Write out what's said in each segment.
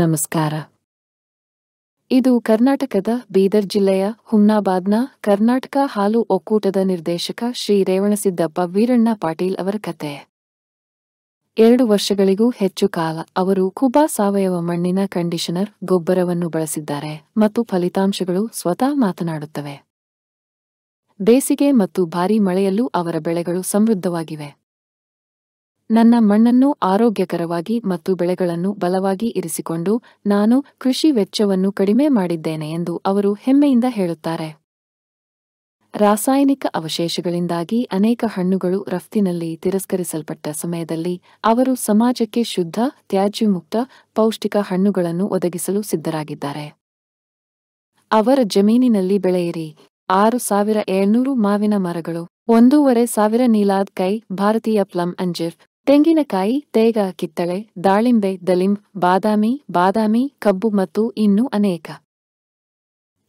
ನಮಸ್ಕಾರ. ಇದು ಕರ್ನಾಟಕದ ಬೀದರ್ ಜಿಲ್ಲೆಯ ಹುಮ್ನಾಬಾದ್ನ ಕರ್ನಾಟಕ ಹಾಲು ಒಕ್ಕೂಟದ ನಿರ್ದೇಶಕ ಶ್ರೀ ರೇವಣಸಿದ್ದಪ್ಪ ವೀರಣ್ಣ ಪಾಟೀಲ್ ಅವರ ಕತೆ. 2 ವರ್ಷಗಳಿಗೂ ಹೆಚ್ಚು ಕಾಲ ಅವರು ಕುಬಾ ಸಾವಯವ ಮಣ್ಣಿನ ಕಂಡೀಷನರ್ ಗೊಬ್ಬರವನ್ನು ಬಳಸಿದ್ದಾರೆ ಮತ್ತು ಫಲಿತಾಂಶಗಳು ಸ್ವತಃ ಮಾತನಾಡುತ್ತವೆ. ಬೇಸಿಗೆ ಮತ್ತು ಭಾರೀ ಮಳೆಯಲ್ಲೂ ಅವರ ಬೆಳೆಗಳು ಸಮೃದ್ಧವಾಗಿವೆ. ನನ್ನ ಮಣ್ಣನ್ನು ಆರೋಗ್ಯಕರವಾಗಿ ಮತ್ತು ಬೆಳೆಗಳನ್ನು ಬಲವಾಗಿ ಇರಿಸಿಕೊಂಡು ನಾನು ಕೃಷಿ ವೆಚ್ಚವನ್ನು ಕಡಿಮೆ ಮಾಡಿದ್ದೇನೆ ಎಂದು ಅವರು ಹೆಮ್ಮೆಯಿಂದ ಹೇಳುತ್ತಾರೆ. ರಾಸಾಯನಿಕ ಅವಶೇಷಗಳಿಂದಾಗಿ ಅನೇಕ ಹಣ್ಣುಗಳು ರಫ್ತಿನಲ್ಲಿ ತಿರಸ್ಕರಿಸಲ್ಪಟ್ಟ ಸಮಯದಲ್ಲಿ ಅವರು ಸಮಾಜಕ್ಕೆ ಶುದ್ಧ, ತ್ಯಾಜ್ಯಮುಕ್ತ, ಪೌಷ್ಟಿಕ ಹಣ್ಣುಗಳನ್ನು ಒದಗಿಸಲು ಸಿದ್ಧರಾಗಿದ್ದಾರೆ. ಅವರ ಜಮೀನಿನಲ್ಲಿ ಬೆಳೆಯಿರಿ 6,700 ಮಾವಿನ ಮರಗಳು, 1,500 ನೀಲಾದ್ ಕೈ, ಭಾರತೀಯ ಪ್ಲಮ್ ಅಂಜೀರ್, ತೆಂಗಿನಕಾಯಿ, ತೇಗ, ಕಿತ್ತಳೆ, ದಾಳಿಂಬೆ, ದಲಿಂಬ್, ಬಾದಾಮಿ, ಕಬ್ಬು ಮತ್ತು ಇನ್ನೂ ಅನೇಕ.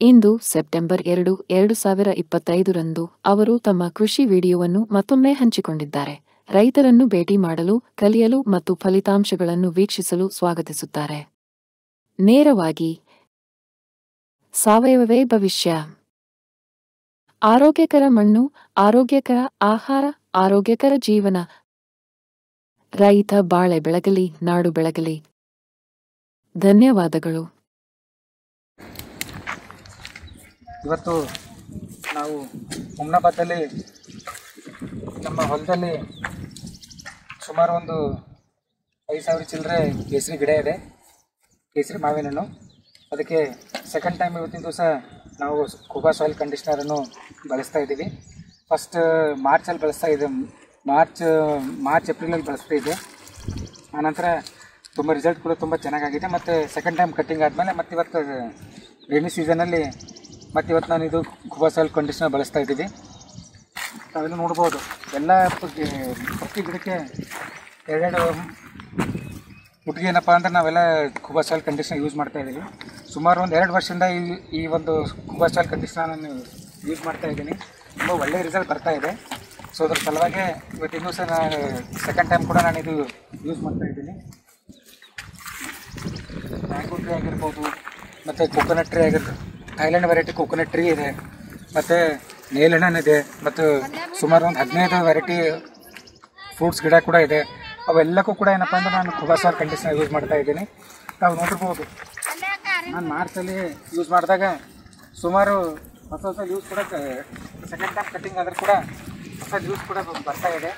ಇಂದು ಸೆಪ್ಟೆಂಬರ್ 2, 2025ರಂದು ಅವರು ತಮ್ಮ ಕೃಷಿ ವಿಡಿಯೋವನ್ನು ಮತ್ತೊಮ್ಮೆ ಹಂಚಿಕೊಂಡಿದ್ದಾರೆ. ರೈತರನ್ನು ಭೇಟಿ ಮಾಡಲು, ಕಲಿಯಲು ಮತ್ತು ಫಲಿತಾಂಶಗಳನ್ನು ವೀಕ್ಷಿಸಲು ಸ್ವಾಗತಿಸುತ್ತಾರೆ. ನೇರವಾಗಿ ಸಾವಯವವೇ ಭವಿಷ್ಯ. ಆರೋಗ್ಯಕರ ಮಣ್ಣು, ಆರೋಗ್ಯಕರ ಆಹಾರ, ಆರೋಗ್ಯಕರ ಜೀವನ. ರೈತ ಬಾಳೆ ಬೆಳಗಲಿ, ನಾಡು ಬೆಳಗಲಿ. ಧನ್ಯವಾದಗಳು. ಇವತ್ತು ನಾವು ಹುಮ್ನಾಬಾದಲ್ಲಿ ನಮ್ಮ ಹೊಲದಲ್ಲಿ ಸುಮಾರು ಒಂದು 5,000 ಚಿಲ್ಲರೆ ಕೇಸರಿ ಗಿಡ ಇದೆ, ಕೇಸರಿ ಮಾವಿನ ಹಣ್ಣು. ಅದಕ್ಕೆ ಸೆಕೆಂಡ್ ಟೈಮ್ ಇವತ್ತಿನ ದಿವಸ ನಾವು ಕುಬಾ ಸಾಯಿಲ್ ಕಂಡೀಷ್ನರನ್ನು ಬಳಸ್ತಾ ಇದ್ದೀವಿ. ಫಸ್ಟ್ ಮಾರ್ಚಲ್ಲಿ ಬಳಸ್ತಾ ಇದ್ದೆ, ಮಾರ್ಚ್ ಏಪ್ರಿಲಲ್ಲಿ ಬಳಸ್ತಾ ಇದ್ದೆ. ಆನಂತರ ತುಂಬ ರಿಸಲ್ಟ್ ಕೂಡ ತುಂಬ ಚೆನ್ನಾಗಾಗಿದೆ. ಮತ್ತು ಸೆಕೆಂಡ್ ಟೈಮ್ ಕಟ್ಟಿಂಗ್ ಆದಮೇಲೆ ಮತ್ತು ಇವತ್ತು ರೈನಿ ಸೀಸನಲ್ಲಿ ಮತ್ತು ಇವತ್ತು ನಾನು ಇದು ಕುಬಾ ಸಾಯಿಲ್ ಕಂಡೀಷ್ನರ್ ಬಳಸ್ತಾ ಇದ್ದೀವಿ. ನಾವೆಲ್ಲ ನೋಡ್ಬೋದು, ಎಲ್ಲ ಪ್ರತಿ ಗಿಡಕ್ಕೆ 2 ಮುಟ್ಟಿಗೆ ಏನಪ್ಪ ಅಂದರೆ ನಾವೆಲ್ಲ ಕುಬಾ ಸಾಯಿಲ್ ಕಂಡೀಷ್ನರ್ ಯೂಸ್ ಮಾಡ್ತಾ ಇದ್ದೀವಿ. ಸುಮಾರು ಒಂದು 2 ವರ್ಷದಿಂದ ಈ ಒಂದು ಕುಬಾ ಸಾಯಿಲ್ ಕಂಡೀಷ್ನರ್ ನಾನು ಯೂಸ್ ಮಾಡ್ತಾ ಇದ್ದೀನಿ. ತುಂಬ ಒಳ್ಳೆಯ ರಿಸಲ್ಟ್ ಬರ್ತಾ ಇದೆ. ಸೊ ಅದ್ರ ಸಲುವಾಗಿ ಇವತ್ತಿನ್ನೂ ಸಹ ಸೆಕೆಂಡ್ ಟೈಮ್ ಕೂಡ ನಾನು ಇದು ಯೂಸ್ ಮಾಡ್ತಾ ಇದ್ದೀನಿ. ಮ್ಯಾಂಗೋ ಟ್ರೀ ಆಗಿರ್ಬೋದು, ಮತ್ತು coconut tree Thailand variety coconut tree ಇದೆ, ಮತ್ತು ನೇಲಣ್ಣು ಇದೆ, ಮತ್ತು ಸುಮಾರು ಒಂದು 15 ವೆರೈಟಿ ಫ್ರೂಟ್ಸ್ ಗಿಡ ಕೂಡ ಇದೆ. ಅವೆಲ್ಲಕ್ಕೂ ಕೂಡ ಏನಪ್ಪ ಅಂದರೆ ನಾನು ಕುಬಾ ಸಾಯಿಲ್ ಕಂಡೀಷ್ನರ್ ಯೂಸ್ ಮಾಡ್ತಾ ಇದ್ದೀನಿ. ನಾವು ನೋಡಿರ್ಬೋದು, ನಾನು ಮಾರ್ಚಲ್ಲಿ ಯೂಸ್ ಮಾಡಿದಾಗ ಸುಮಾರು ಹೊಸ ಯೂಸ್ ಕೂಡ ಸೆಕೆಂಡ್ ಟೈಮ್ ಕಟ್ಟಿಂಗ್ ಆದರೂ ಕೂಡ ಹೊಸ ಯೂಸ್ ಕೂಡ ಬರ್ತಾ ಇದೆ.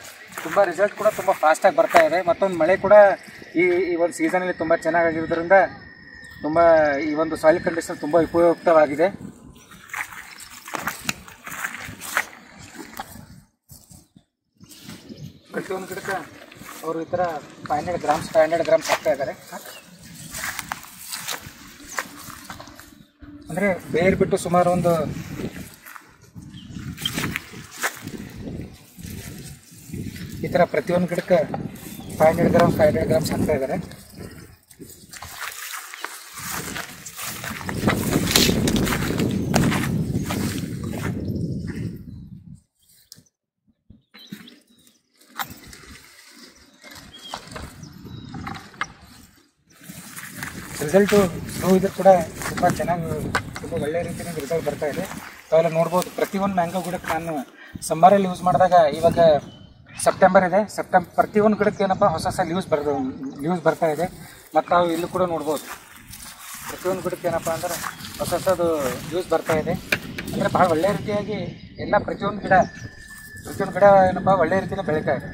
ತುಂಬ ರಿಸಲ್ಟ್ ಕೂಡ ತುಂಬ ಫಾಸ್ಟಾಗಿ ಬರ್ತಾ ಇದೆ. ಮತ್ತೊಂದು ಮಳೆ ಕೂಡ ಈ ಒಂದು ಸೀಸನಲ್ಲಿ ತುಂಬ ಚೆನ್ನಾಗಿರೋದ್ರಿಂದ ತುಂಬ ಈ ಒಂದು ಸಾಯಿಲ್ ಕಂಡೀಷನರ್ ತುಂಬ ಉಪಯುಕ್ತವಾಗಿದೆ. ಪ್ರತಿಯೊಂದು ಗಿಡಕ್ಕೆ ಅವರು ಈ ಥರ 500 ಗ್ರಾಮ್ಸ್ ಹಾಕ್ತಾ ಇದ್ದಾರೆ. ಅಂದರೆ ಬೇರೆ ಬಿಟ್ಟು ಸುಮಾರು ಒಂದು ಈ ಥರ ಪ್ರತಿಯೊಂದು ಗಿಡಕ್ಕೆ 500 ಗ್ರಾಮ್ಸ್ ಹಾಕ್ತಾ ಇದ್ದಾರೆ. ರಿಸಲ್ಟು ಇದ್ರೂ ಕೂಡ ತುಂಬ ಚೆನ್ನಾಗಿ, ತುಂಬ ಒಳ್ಳೆಯ ರೀತಿಯಿಂದ ರಿಸಲ್ಟ್ ಬರ್ತಾ ಇದೆ. ತಾವೆಲ್ಲ ನೋಡ್ಬೋದು, ಪ್ರತಿಯೊಂದು ಮ್ಯಾಂಗೋ ಗಿಡಕ್ಕೆ ನಾನು ಸಮ್ಮರಲ್ಲಿ ಯೂಸ್ ಮಾಡಿದಾಗ, ಇವಾಗ ಸೆಪ್ಟೆಂಬರ್ ಇದೆ, ಪ್ರತಿಯೊಂದು ಗಿಡಕ್ಕೆ ಏನಪ್ಪ ಹೊಸ ಯೂಸ್ ಬರ್ತಾ ಇದೆ. ಮತ್ತು ನಾವು ಇಲ್ಲೂ ಕೂಡ ನೋಡ್ಬೋದು, ಪ್ರತಿಯೊಂದು ಗಿಡಕ್ಕೆ ಏನಪ್ಪ ಅಂದ್ರೆ ಹೊಸದು ಯೂಸ್ ಬರ್ತಾ ಇದೆ. ಅಂದರೆ ಭಾಳ ಒಳ್ಳೆಯ ರೀತಿಯಾಗಿ ಎಲ್ಲ ಪ್ರತಿಯೊಂದು ಗಿಡ ಏನಪ್ಪ ಒಳ್ಳೆಯ ರೀತಿಯಿಂದ ಬೆಳೀತಾ ಇದೆ.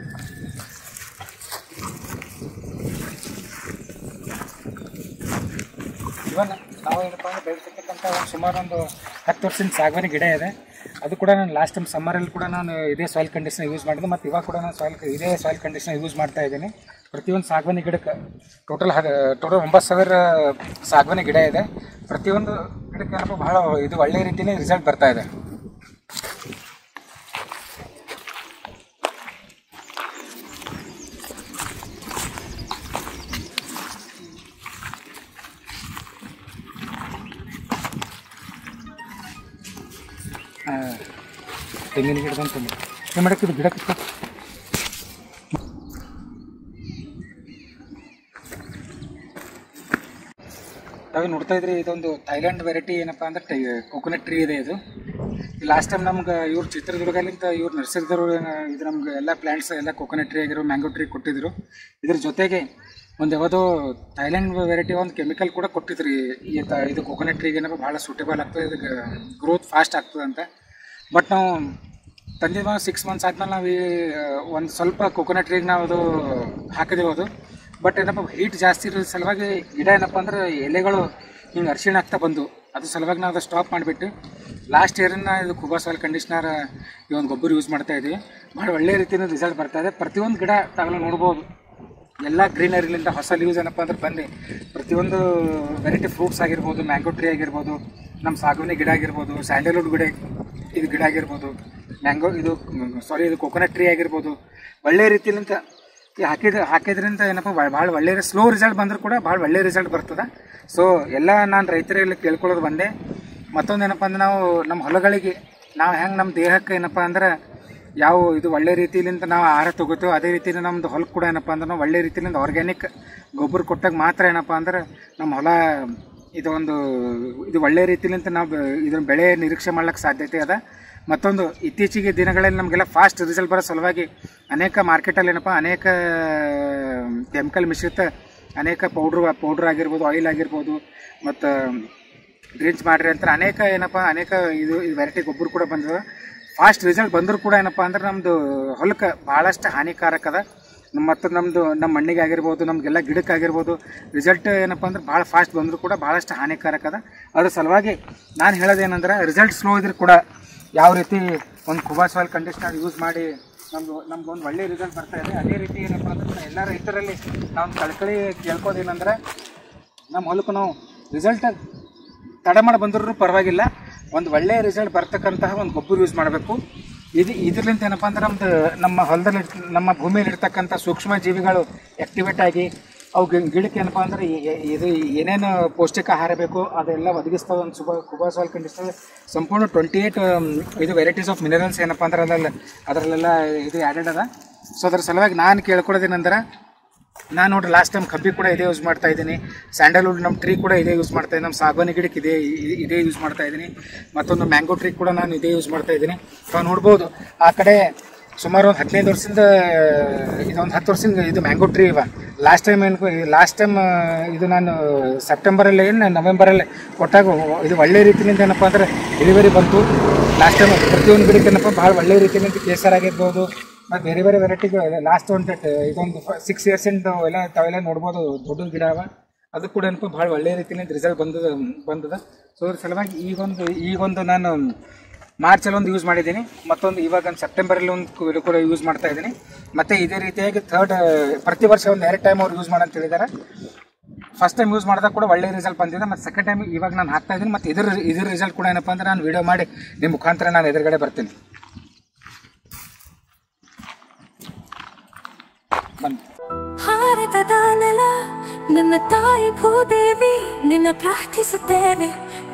ಇವನ್ ನಾವು ಏನಪ್ಪ ಅಂದರೆ ಬೆಳೆಸಿರ್ತಕ್ಕಂಥ ಸುಮಾರು ಒಂದು 10 ವರ್ಷದ ಸಾಗವಾನಿ ಗಿಡ ಇದೆ. ಅದು ಕೂಡ ನಾನು ಲಾಸ್ಟ್ ಟೈಮ್ ಸಮ್ಮರಲ್ಲಿ ಕೂಡ ನಾನು ಇದೇ ಸಾಯಿಲ್ ಕಂಡೀಷ್ನರ್ ಯೂಸ್ ಮಾಡಿದೆ. ಮತ್ತು ಇವಾಗ ಕೂಡ ನಾನು ಇದೇ ಸಾಯಿಲ್ ಕಂಡೀಷ್ನರ್ ಯೂಸ್ ಮಾಡ್ತಾ ಇದ್ದೀನಿ. ಪ್ರತಿಯೊಂದು ಸಾಗವಾನಿ ಗಿಡಕ್ಕೆ ಟೋಟಲ್ 9,000 ಸಾಗವಾನಿ ಗಿಡ ಇದೆ. ಪ್ರತಿಯೊಂದು ಗಿಡಕ್ಕೆ ಏನಪ್ಪ ಭಾಳ ಇದು ಒಳ್ಳೆಯ ರೀತಿಯೇ ರಿಸಲ್ಟ್ ಬರ್ತಾ ಇದೆ. ತೆಂಗಿನ ಗಿಡದಂತ ಮಾಡಕ್ಕೆ ಇದು ಗಿಡಕ್ಕೆ ತಾವೇ ನೋಡ್ತಾ ಇದ್ರಿ, ಇದೊಂದು ಥೈಲ್ಯಾಂಡ್ ವೆರೈಟಿ ಏನಪ್ಪ ಅಂದ್ರೆ ಕೋಕೋನಟ್ ಟ್ರೀ ಇದೆ. ಇದು ಲಾಸ್ಟ್ ಟೈಮ್ ನಮ್ಗೆ ಇವ್ರು ಚಿತ್ರದುರ್ಗಲಿಂದ ಇವ್ರು ನರ್ಸರಿದವರು ಇದು ನಮ್ಗೆ ಎಲ್ಲ ಪ್ಲ್ಯಾಂಟ್ಸ್ ಎಲ್ಲ ಕೋಕೋನಟ್ ಟ್ರೀ ಆಗಿರೋ ಮ್ಯಾಂಗೋ ಟ್ರೀ ಕೊಟ್ಟಿದ್ರು. ಇದ್ರ ಜೊತೆಗೆ ಒಂದು ಯಾವುದೋ ಥೈಲ್ಯಾಂಡ್ ವೆರೈಟಿ ಒಂದು ಕೆಮಿಕಲ್ ಕೂಡ ಕೊಟ್ಟಿದ್ರಿ. ಇದು ಕೋಕೋನಟ್ ಟ್ರೀಗೆ ಏನಪ್ಪ ಭಾಳ ಸೂಟೇಬಲ್ ಆಗ್ತದೆ, ಇದಕ್ಕೆ ಗ್ರೋತ್ ಫಾಸ್ಟ್ ಆಗ್ತದೆ ಅಂತ. ಬಟ್ ನಾವು ತಂದಿದ್ದ 6 months ಆದ್ಮೇಲೆ ನಾವು ಒಂದು ಸ್ವಲ್ಪ ಕೋಕೋನಟ್ ಟ್ರೀಗೆ ನಾವು ಅದು ಹಾಕಿದೆವು. ಅದು ಬಟ್ ಏನಪ್ಪ ಹೀಟ್ ಜಾಸ್ತಿ ಇರೋ ಸಲುವಾಗಿ ಗಿಡ ಏನಪ್ಪ ಅಂದ್ರೆ ಎಲೆಗಳು ಹಿಂಗೆ ಅರಿಶಿಣ ಆಗ್ತಾ ಬಂದು, ಅದ್ರ ಸಲುವಾಗಿ ನಾವು ಅದು ಸ್ಟಾಪ್ ಮಾಡಿಬಿಟ್ಟು ಲಾಸ್ಟ್ ಇಯರನ್ನು ಇದು ಕುಬಾ ಸಾಯಿಲ್ ಕಂಡೀಷ್ನರ್ ಈ ಒಂದು ಗೊಬ್ಬರ ಯೂಸ್ ಮಾಡ್ತಾಯಿದ್ವಿ. ಭಾಳ ಒಳ್ಳೆ ರೀತಿಯಿಂದ ರಿಸಲ್ಟ್ ಬರ್ತಾಯಿದೆ. ಪ್ರತಿಯೊಂದು ಗಿಡ ತಾವೆಲ್ಲ ನೋಡ್ಬೋದು, ಎಲ್ಲ ಗ್ರೀನರಿಲಿಂದ ಹೊಸ ಲೀವ್ಸ್ ಏನಪ್ಪ ಅಂದ್ರೆ ಬಂದು ಪ್ರತಿಯೊಂದು ವೆರೈಟಿ ಫ್ರೂಟ್ಸ್ ಆಗಿರ್ಬೋದು, ಮ್ಯಾಂಗೋ ಟ್ರೀ ಆಗಿರ್ಬೋದು, ನಮ್ಮ ಸಾಗುವಾನಿ ಗಿಡ ಆಗಿರ್ಬೋದು, ಸ್ಯಾಂಡಲ್ವುಡ್ ಗಿಡ ಆಗಿರ್ಬೋದು, ಇದು ಕೋಕೋನಟ್ ಟ್ರೀ ಆಗಿರ್ಬೋದು, ಒಳ್ಳೆ ರೀತಿಲಿಂದ ಹಾಕಿದ್ರಿಂದ ಏನಪ್ಪ ಭಾಳ ಒಳ್ಳೆ ಸ್ಲೋ ರಿಸಲ್ಟ್ ಬಂದರೂ ಕೂಡ ಭಾಳ ಒಳ್ಳೆ ರಿಸಲ್ಟ್ ಬರ್ತದೆ. ಸೊ ಎಲ್ಲ ನಾನು ರೈತರಲ್ಲಿ ಕೇಳ್ಕೊಳ್ಳೋದು ಬಂದೆ. ಮತ್ತೊಂದು ಏನಪ್ಪ ಅಂದ್ರೆ ನಾವು ನಮ್ಮ ಹೊಲಗಳಿಗೆ ನಾವು ಹೆಂಗೆ ನಮ್ಮ ದೇಹಕ್ಕೆ ಏನಪ್ಪ ಅಂದ್ರೆ ಯಾವ ಇದು ಒಳ್ಳೆ ರೀತಿಯಿಂದ ನಾವು ಆಹಾರ ತಗೋತೀವೋ ಅದೇ ರೀತಿಯಲ್ಲಿ ನಮ್ಮದು ಹೊಲಕ್ಕೆ ಕೂಡ ಏನಪ್ಪ ಅಂದ್ರೆ ನಾವು ಒಳ್ಳೆ ರೀತಿಯಿಂದ ಆರ್ಗ್ಯಾನಿಕ್ ಗೊಬ್ಬರ ಕೊಟ್ಟಾಗ ಮಾತ್ರ ಏನಪ್ಪ ಅಂದ್ರೆ ನಮ್ಮ ಹೊಲ ಇದು ಒಳ್ಳೆ ರೀತಿಲಿಂದ ನಾವು ಇದನ್ನ ಬೆಳೆ ನಿರೀಕ್ಷೆ ಮಾಡ್ಲಿಕ್ಕೆ ಸಾಧ್ಯತೆ ಅದ. ಮತ್ತೊಂದು ಇತ್ತೀಚಿಗೆ ದಿನಗಳಲ್ಲಿ ನಮಗೆಲ್ಲ ಫಾಸ್ಟ್ ರಿಸಲ್ಟ್ ಬರೋ ಸಲುವಾಗಿ ಅನೇಕ ಮಾರ್ಕೆಟಲ್ಲಿ ಏನಪ್ಪ ಅನೇಕ ಕೆಮಿಕಲ್ ಮಿಶ್ರಿತ ಅನೇಕ ಪೌಡ್ರ್ ಆಗಿರ್ಬೋದು, ಆಯಿಲ್ ಆಗಿರ್ಬೋದು, ಮತ್ತು ಡ್ರಿಂಕ್ಸ್ ಮಾಡ್ರಿ ಅಂತ ಅನೇಕ ಇದು ವೆರೈಟಿ ಗೊಬ್ಬರ ಕೂಡ ಬಂದಿದೆ. ಫಾಸ್ಟ್ ರಿಸಲ್ಟ್ ಬಂದರೂ ಕೂಡ ಏನಪ್ಪ ಅಂದ್ರೆ ನಮ್ಮದು ಹೊಲಕ್ಕೆ ಭಾಳಷ್ಟು ಹಾನಿಕಾರಕ ಅದ. ಮತ್ತು ನಮ್ಮ ಮಣ್ಣಿಗೆ ಆಗಿರ್ಬೋದು, ನಮಗೆಲ್ಲ ಗಿಡಕ್ಕೆ ಆಗಿರ್ಬೋದು ರಿಸಲ್ಟ್ ಏನಪ್ಪ ಅಂದ್ರೆ ಭಾಳ ಫಾಸ್ಟ್ ಬಂದರೂ ಕೂಡ ಭಾಳಷ್ಟು ಹಾನಿಕಾರಕ ಅದ. ಅದ್ರ ಸಲುವಾಗಿ ನಾನು ಹೇಳೋದೇನೆಂದ್ರೆ ರಿಸಲ್ಟ್ ಸ್ಲೋ ಇದ್ರೂ ಕೂಡ ಯಾವ ರೀತಿ ಒಂದು ಕುಬಾ ಸಾಯಿಲ್ ಕಂಡೀಷ್ನರ್ ಯೂಸ್ ಮಾಡಿ ನಮ್ಗೊಂದು ಒಳ್ಳೆ ರಿಸಲ್ಟ್ ಬರ್ತಾ ಇದೆ. ಅದೇ ರೀತಿ ಏನಪ್ಪ ಅಂದ್ರೆ ಎಲ್ಲ ರೈತರಲ್ಲಿ ನಾವು ಕಳ್ಕಳಿ ಕೇಳ್ಕೋದೇನೆಂದ್ರೆ ನಮ್ಮ ಹೊಲಕ್ಕೂ ನಾವು ರಿಸಲ್ಟ್ ತಡ ಮಾಡಿ ಬಂದರೂ ಪರವಾಗಿಲ್ಲ, ಒಂದು ಒಳ್ಳೆಯ ರಿಸಲ್ಟ್ ಬರ್ತಕ್ಕಂತಹ ಒಂದು ಗೊಬ್ಬರ ಯೂಸ್ ಮಾಡಬೇಕು. ಇದರಿಂದ ಏನಪ್ಪ ಅಂದ್ರೆ ನಮ್ಮ ಹೊಲದಲ್ಲಿ ನಮ್ಮ ಭೂಮಿಯಲ್ಲಿ ಇರ್ತಕ್ಕಂಥ ಸೂಕ್ಷ್ಮ ಜೀವಿಗಳು ಆ್ಯಕ್ಟಿವೇಟ್ ಆಗಿ ಅವು ಗಿಡಕ್ಕೆ ಏನಪ್ಪ ಅಂದ್ರೆ ಇದು ಏನೇನು ಪೌಷ್ಟಿಕ ಆಹಾರ ಬೇಕು ಅದೆಲ್ಲ ಒದಗಿಸ್ತಾವೆ. ಒಂದು ಕುಬಾ ಸಾಯಿಲ್ ಕಂಡೀಷ್ನರ್ ಸಂಪೂರ್ಣ 28 ಇದು ವೆರೈಟೀಸ್ ಆಫ್ ಮಿನರಲ್ಸ್ ಏನಪ್ಪ ಅಂದ್ರೆ ಅದರಲ್ಲೆಲ್ಲ ಇದು ಆ್ಯಡೆಡ್ ಅದ. ಸೊ ಅದ್ರ ಸಲುವಾಗಿ ನಾನು ಕೇಳ್ಕೊಡೋದೇನೆಂದ್ರೆ, ನಾನು ನೋಡ್ರಿ ಲಾಸ್ಟ್ ಟೈಮ್ ಕಬ್ಬಿ ಕೂಡ ಇದೇ ಯೂಸ್ ಮಾಡ್ತಾ ಇದ್ದೀನಿ, ಸ್ಯಾಂಡಲ್ವುಡ್ ನಮ್ಮ ಟ್ರೀ ಕೂಡ ಇದೇ ಯೂಸ್ ಮಾಡ್ತಾ ಇದ್ದೀನಿ, ನಮ್ಮ ಸಾಗುವಾನಿ ಗಿಡಕ್ಕೆ ಇದೇ ಯೂಸ್ ಮಾಡ್ತಾ ಇದ್ದೀನಿ, ಮತ್ತೊಂದು ಮ್ಯಾಂಗೋ ಟ್ರೀ ಕೂಡ ನಾನು ಇದೇ ಯೂಸ್ ಮಾಡ್ತಾ ಇದ್ದೀನಿ. ತಾವು ನೋಡ್ಬೋದು ಆ ಕಡೆ ಸುಮಾರು ಒಂದು 15 ವರ್ಷದಿಂದ ಇದೊಂದು 10 ವರ್ಷದಿಂದ ಇದು ಮ್ಯಾಂಗೋ ಟ್ರೀ ಇವ. ಲಾಸ್ಟ್ ಟೈಮ್ ಇದು ನಾನು ಸೆಪ್ಟೆಂಬರಲ್ಲಿ ನವೆಂಬರಲ್ಲಿ ಕೊಟ್ಟಾಗ ಇದು ಒಳ್ಳೆ ರೀತಿಯಿಂದ ಏನಪ್ಪ ಅಂದ್ರೆ ಇಳುವರಿ ಬಂತು. ಲಾಸ್ಟ್ ಟೈಮ್ ಪ್ರತಿಯೊಂದು ಗಿಡಕ್ಕೆ ಏನಪ್ಪ ಭಾಳ ಒಳ್ಳೆ ರೀತಿಯಿಂದ ಕೇಸರ್ ಆಗಿರ್ಬೋದು ಮತ್ತು ಬೇರೆ ಬೇರೆ ವೆರೈಟಿಗಳು ಲಾಸ್ಟ್ ಇದೊಂದು 6 yearsಯಿಂದ ತಾವೆಲ್ಲ ನೋಡ್ಬೋದು ದೊಡ್ಡ ಗಿಡ ಅವ. ಅದು ಕೂಡ ಏನಪ್ಪ ಭಾಳ ಒಳ್ಳೆ ರೀತಿಯಿಂದ ರಿಸಲ್ಟ್ ಬಂದದ. ಸೊ ಅದ್ರ ಸಲುವಾಗಿ ಈಗೊಂದು ನಾನು ಮಾರ್ಚಲ್ಲಿ ಒಂದು ಯೂಸ್ ಮಾಡಿದ್ದೀನಿ, ಮತ್ತೊಂದು ಇವಾಗ ಸೆಪ್ಟೆಂಬರಲ್ಲಿ ಒಂದು ಕೂಡ ಯೂಸ್ ಮಾಡ್ತಾ ಇದ್ದೀನಿ. ಮತ್ತು ಇದೇ ರೀತಿಯಾಗಿ ಪ್ರತಿ ವರ್ಷ ಒಂದು 2 ಟೈಮ್ ಅವ್ರು ಯೂಸ್ ಮಾಡಂತ ಹೇಳಿದ್ದಾರೆ. ಫಸ್ಟ್ ಟೈಮ್ ಯೂಸ್ ಮಾಡಿದಾಗ ಕೂಡ ಒಳ್ಳೆ ರಿಸಲ್ಟ್ ಬಂದಿದೆ, ಮತ್ತು ಸೆಕೆಂಡ್ ಟೈಮ್ ಇವಾಗ ನಾನು ಹಾಕ್ತಾ ಇದ್ದೀನಿ. ಮತ್ತು ಇದ್ರ ರಿಸಲ್ಟ್ ಕೂಡ ಏನಪ್ಪ ಅಂದ್ರೆ ನಾನು ವಿಡಿಯೋ ಮಾಡಿ ನಿಮ್ಮ ಮುಖಾಂತರ ನಾನು ಎದುರುಗಡೆ ಬರ್ತೀನಿ. ಭಾರತದ ನೆಲ ನನ್ನ ತಾಯಿ ಭೂದೇವಿ, ನಿನ್ನ ಪ್ರಾರ್ಥಿಸುತ್ತೇವೆ,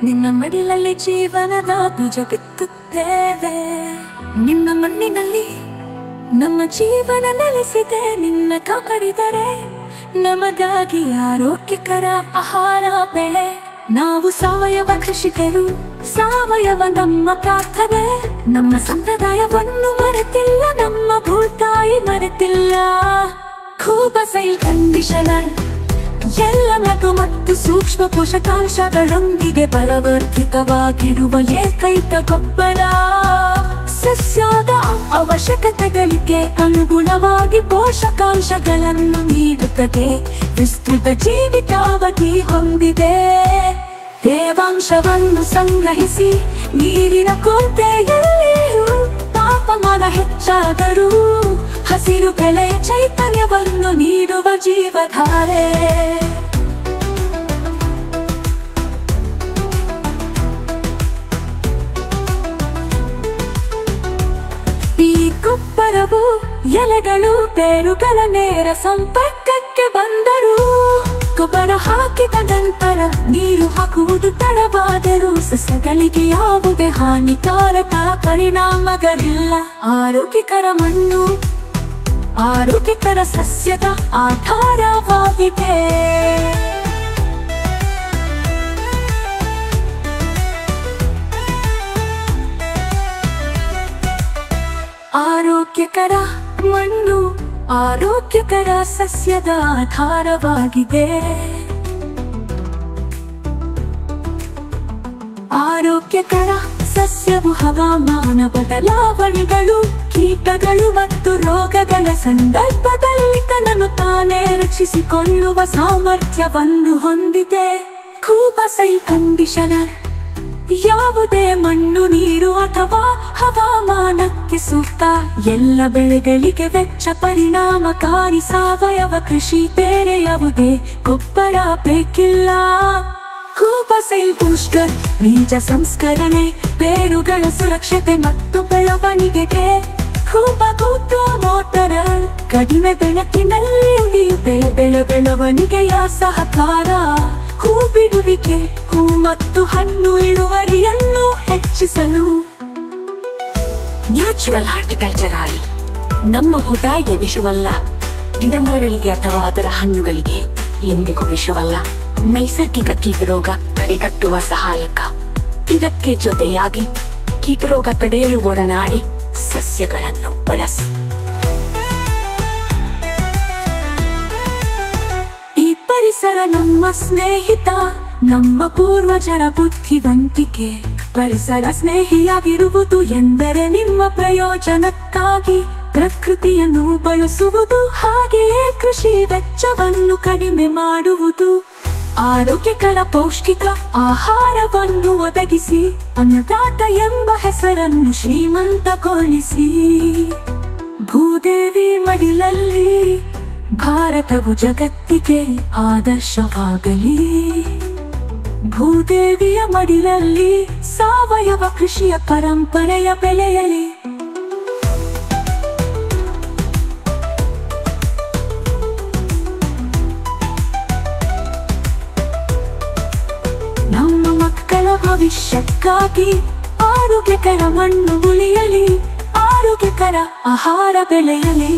ನಿನ್ನ ಮಡಿಲಲ್ಲಿ ಜೀವನದ ಬೀಜ ಬಿತ್ತುತ್ತೇವೆ. ನಿನ್ನ ಮಣ್ಣಿನಲ್ಲಿ ನಮ್ಮ ಜೀವನ ನೆಲೆಸಿದೆ, ನಿನ್ನ ಕಾಪಾಡಿದರೆ ನಮಗಾಗಿ ಆರೋಗ್ಯಕರ ಆಹಾರ ಬೆಳೆ. ನಾವು ಸಾವಯವ ಕೃಷಿಕರು, ಸಾವಯವ ನಮ್ಮ ಪ್ರಾರ್ಥನೆ, ನಮ್ಮ ಸಂಪ್ರದಾಯವನ್ನು ಮರೆತಿಲ್ಲ, ನಮ್ಮ ಭೂತಾಯಿ ಮರೆತಿಲ್ಲ. ಕುಬಾ ಸಾಯಿಲ್ ಕಂಡೀಷನರ್ ಎಲ್ಲ ಮಗು ಮತ್ತು ಸೂಕ್ಷ್ಮ ಪೋಷಕಾಂಶಗಳೊಂದಿಗೆ ಬಲವರ್ಧಿತವಾಗಿರುವ ಏಕೈಕ ಗೊಬ್ಬರ. ಸಸ್ಯದ ಅವಶ್ಯಕತೆಗಳಿಗೆ ಅನುಗುಣವಾಗಿ ಪೋಷಕಾಂಶಗಳನ್ನು ನೀಡುತ್ತದೆ, ವಿಸ್ತೃತ ಜೀವಿತಾವಧಿ ಹೊಂದಿದೆ. ತೇವಾಂಶವನ್ನು ಸಂಗ್ರಹಿಸಿ ನೀರಿನ ಕೊರತೆಯಲ್ಲಿಯೂ ತಾಪಮಾನ ಹೆಚ್ಚಾದರೂ ಹಸಿರು ಬೆಳೆ ಚೈತನ್ಯವನ್ನು ನೀಡುವ ಜೀವಧಾರೆ. ಈ ಗೊಬ್ಬರವು ಎಲೆಗಳು ಬೇರುಗಳ ನೇರ ಸಂಪರ್ಕಕ್ಕೆ ಬಂದರೂ, ಗೊಬ್ಬರ ಹಾಕಿದ ನಂತರ ನೀರು ಹಾಕುವುದು ತಡವಾದರೂ ಸಸ್ಯಗಳಿಗೆ ಯಾವುದೇ ಹಾನಿಕಾರಕ ಪರಿಣಾಮಗಳಿಲ್ಲ. ಆರೋಗ್ಯಕರ ಮಣ್ಣು ಆರೋಗ್ಯಕರ ಸಸ್ಯದ ಆಧಾರವಾಗಿದೆ. ಆರೋಗ್ಯಕರ ಮಣ್ಣು ಆರೋಗ್ಯಕರ ಸಸ್ಯದ ಆಧಾರವಾಗಿದೆ. ಆರೋಗ್ಯಕರ ಸಸ್ಯವು ಹವಾಮಾನ ಬದಲಾವಣೆಗಳು, ಕೀಟಗಳು ಮತ್ತು ರೋಗಗಳ ಸಂದರ್ಭದಲ್ಲಿ ತನ್ನನ್ನು ತಾನೇ ರಕ್ಷಿಸಿಕೊಳ್ಳುವ ಸಾಮರ್ಥ್ಯವನ್ನು ಹೊಂದಿದೆ. ಕೂಪಸೈ ಕಂಡೀಷನರ್ ಯಾವುದೇ ಮಣ್ಣು, ನೀರು ಅಥವಾ ಹವಾಮಾನಕ್ಕೆ ಸೂಕ್ತ ಎಲ್ಲ ಬೆಳೆಗಳಿಗೆ ವೆಚ್ಚ ಪರಿಣಾಮಕಾರಿ ಸಾವಯವ ಕೃಷಿ. ಬೇರೆ ಯಾವುದೇ ಗೊಬ್ಬರ ಬೇಕಿಲ್ಲ. ಕೂಪಸೈಲ್ ಬೂಸ್ಟರ್ ಬೀಜ ಸಂಸ್ಕರಣೆ, ಬೇರುಗಳ ಸುರಕ್ಷತೆ ಮತ್ತು ಬೆಳವಣಿಗೆಗೆ. ಕೂಪಕೂಟ ಮೋಟರ್ ಕಡಿಮೆ ಬೆಳಕಿನಲ್ಲಿ ಉಳಿಯುತ್ತೆ ಬೆಳವಣಿಗೆಯ ಸಹಕಾರ. ಹೂ ಬಿಡುವಿಕೆ, ಹೂ ಮತ್ತು ಹಣ್ಣು ಇಳುವರಿಯನ್ನು ಹೆಚ್ಚಿಸಲು. ನ್ಯಾಚುರಲ್ ಹಾರ್ಟಿಕಲ್ಚರ್ ಆಗಿ ನಮ್ಮ ಉದಾಯ ವಿಷವಲ್ಲ, ಗಿಡಮರಗಳಿಗೆ ಅಥವಾ ಅದರ ಹಣ್ಣುಗಳಿಗೆ ಎಂದಿಗೂ ವಿಷವಲ್ಲ. ನೈಸರ್ಗಿಕ ಕೀಟರೋಗ ತಡೆಗಟ್ಟುವ ಸಹಾಯಕ. ಇದಕ್ಕೆ ಜೊತೆಯಾಗಿ ಕೀಟರೋಗ ತಡೆಯಲು ಒಡನಾಡಿ ಸಸ್ಯಗಳನ್ನು ಬಳಸಿ. ಈ ಪರಿಸರ ನಮ್ಮ ಸ್ನೇಹಿತ, ನಮ್ಮ ಪೂರ್ವಜರ ಬುದ್ಧಿವಂತಿಕೆ. ಪರಿಸರ ಸ್ನೇಹಿಯಾಗಿರುವುದು ಎಂದರೆ ನಿಮ್ಮ ಪ್ರಯೋಜನಕ್ಕಾಗಿ ಪ್ರಕೃತಿಯನ್ನು ಬಳಸುವುದು, ಹಾಗೆಯೇ ಕೃಷಿ ವೆಚ್ಚವನ್ನು ಕಡಿಮೆ ಮಾಡುವುದು. ಆರೋಗ್ಯಕರ ಪೌಷ್ಟಿಕ ಆಹಾರವನ್ನು ಒದಗಿಸಿ ಅನ್ನದಾತ ಎಂಬ ಹೆಸರನ್ನು ಶ್ರೀಮಂತಗೊಳಿಸಿ. ಭೂದೇವಿ ಮಡಿಲಲ್ಲಿ ಭಾರತವು ಜಗತ್ತಿಗೆ ಆದರ್ಶವಾಗಲಿ. ಭೂದೇವಿಯ ಮಡಿಲಲ್ಲಿ ಸಾವಯವ ಕೃಷಿಯ ಪರಂಪರೆಯ ಬೆಳೆಯಲಿ. ನಮ್ಮ ಮಕ್ಕಳ ಭವಿಷ್ಯಕ್ಕಾಗಿ ಆರೋಗ್ಯಕರ ಮಣ್ಣು ಉಳಿಯಲಿ, ಆರೋಗ್ಯಕರ ಆಹಾರ ಬೆಳೆಯಲಿ.